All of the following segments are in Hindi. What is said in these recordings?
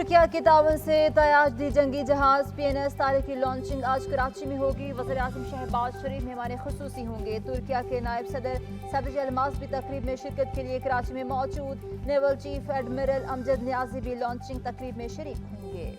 तुर्किया के तावन से तयाजदी जंगी जहाज PNS तारिक की लॉन्चिंग आज कराची में होगी। वज़ीर-ए-आज़म शहबाज शरीफ मेहमान खुसूसी होंगे। तुर्किया के नायब सदर सदर अलमास भी तकरीब में शिरकत के लिए कराची में मौजूद। Naval chief admiral Amjad Niazi भी लॉन्चिंग तकरीब में शरीक होंगे।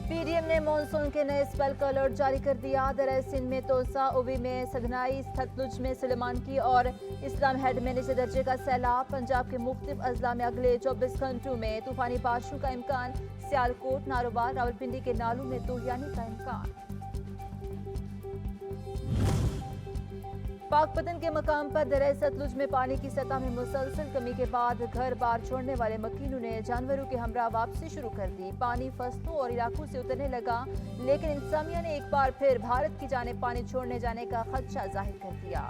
PDM ने मानसून के नए स्पेल का अलर्ट जारी कर दिया। दरिया सिंध में तोसा, उवी में सदनाई, सतलुज में सुलेमान की और इस्लाम हेड में निचले दर्जे का सैलाब। पंजाब के मुख्तलिफ अजला में अगले 24 घंटों में तूफानी बारिशों का इम्कान। सियालकोट, नारोवाल, रावलपिंडी के नालों में तूफानी का इम्कान। पाकपतन के मकाम पर दरिया सतलुज में पानी की सतह में मुसलसल कमी के बाद घर बार छोड़ने वाले मकीनों ने जानवरों के हमरा वापसी शुरू कर दी। पानी फसलों और इलाकों से उतरने लगा, लेकिन इंतजामिया ने एक बार फिर भारत की जानिब पानी छोड़ने जाने का खदशा जाहिर कर दिया।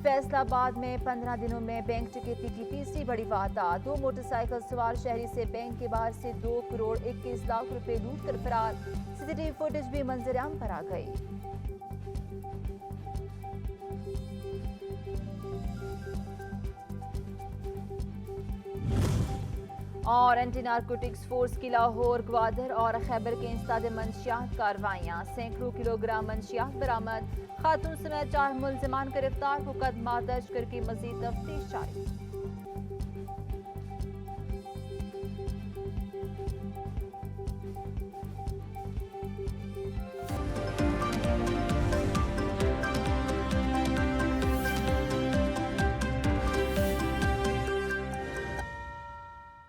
फैसलाबाद में 15 दिनों में बैंक डकैती की तीसरी बड़ी वारदात। 2 मोटरसाइकिल सवार शहरी से बैंक के बाहर से 2 करोड़ 21 लाख रुपए लूट कर फरार। सीसीटीवी फुटेज भी मंजर-ए-आम पर आ गई। और एंटी नारकोटिक्स फोर्स की लाहौर, ग्वादर और खैबर के इंसदाद मंशियात कार्रवाइयां। सैकड़ों किलोग्राम मंशियात बरामद। खातून समेत 4 मुलजिमान गिरफ्तार। मुकदमा दर्ज करके मजीद तफ्तीश जारी।